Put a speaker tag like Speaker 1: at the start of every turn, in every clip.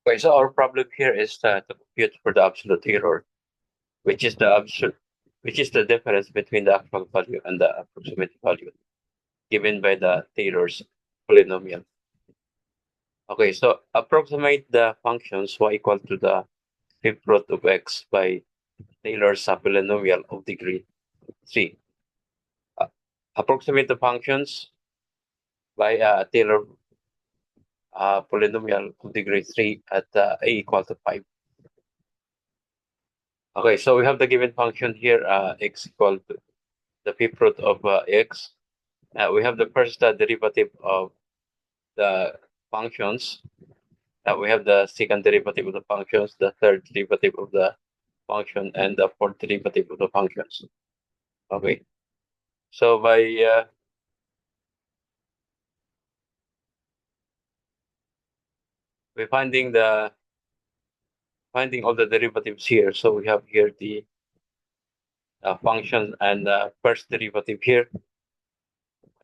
Speaker 1: Okay, so our problem here is to compute for the absolute error, which is the difference between the actual value and the approximate value given by the Taylor's polynomial. Okay, so approximate the functions y equal to the fifth root of x by Taylor's polynomial of degree 3. Uh, approximate the functions by Taylor polynomial of degree 3 at a equal to 5. Okay, so we have the given function here, x equal to the fifth root of x. We have the first derivative of the functions. We have the second derivative of the functions, the third derivative of the function, and the fourth derivative of the functions. Okay, so by finding all the derivatives here, so we have here the function and the first derivative here,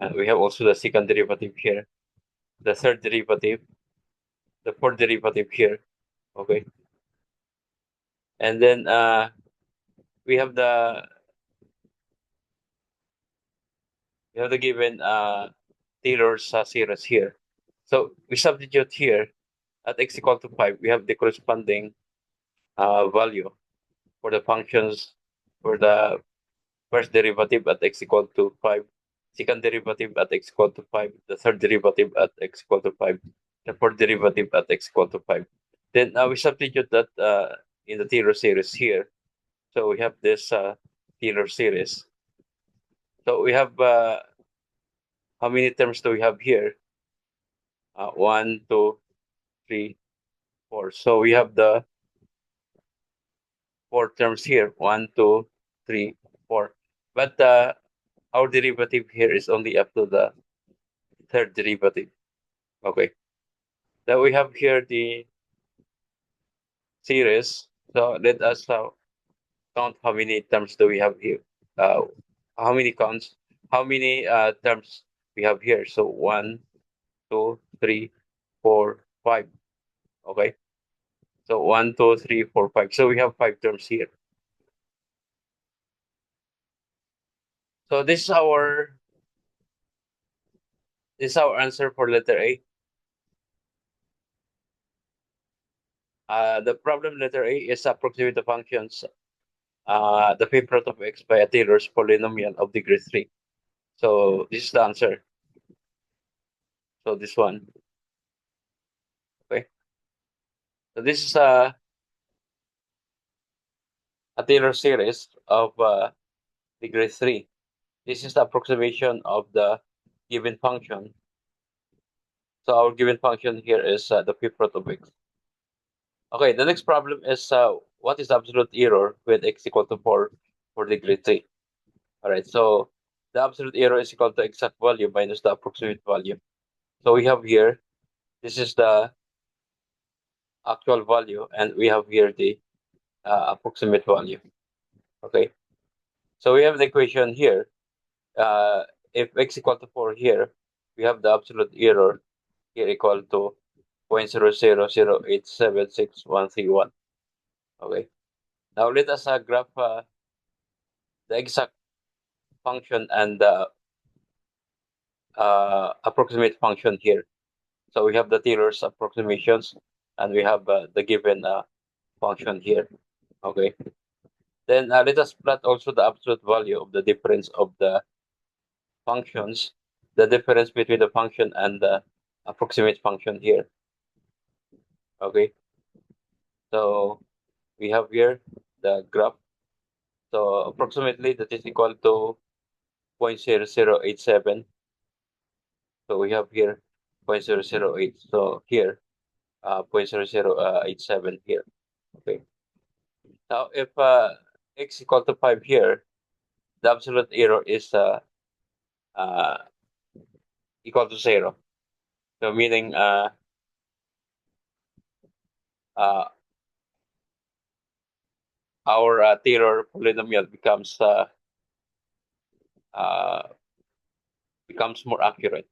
Speaker 1: and we have also the second derivative here, the third derivative, the fourth derivative here. Okay, and then we have the given Taylor's series here. So we substitute here at x equal to 5. We have the corresponding value for the functions for the first derivative at x equal to 5, second derivative at x equal to 5, the third derivative at x equal to 5, the fourth derivative at x equal to 5. Then we substitute that in the Taylor series here. So we have this Taylor series. So we have how many terms do we have here? 1, 2, 3, 4. So we have the 4 terms here. 1, 2, 3, 4. But our derivative here is only up to the third derivative. Okay. Then we have here the series. So let us count how many terms do we have here. How many terms we have here. So 1, 2, 3, 4, 5. Okay. So 1, 2, 3, 4, 5. So we have 5 terms here. So this is our answer for letter A. The problem letter A is approximate the functions the fifth root of x by a Taylor's polynomial of degree 3. So this is the answer. So this one. Okay. So this is a Taylor series of degree 3. This is the approximation of the given function. So our given function here is the fifth root of x. Okay, the next problem is what is absolute error with x equal to 4 for degree 3? All right, so the absolute error is equal to exact value minus the approximate value. So we have here, this is the actual value, and we have here the approximate value. Okay, so we have the equation here. If x equal to 4 here, we have the absolute error here equal to 0.000876131. Okay, now let us graph the exact function and the approximate function here. So we have the Taylor's approximations, and we have the given function here. Okay. Then let us plot also the absolute value of the difference of the functions, the difference between the function and the approximate function here. Okay. So we have here the graph. So approximately that is equal to 0.0087. So we have here 0.008. So here 0.0087 here. Okay. Now if x equal to 5 here, the absolute error is uh, equal to 0. So meaning uh, our Taylor polynomial becomes more accurate.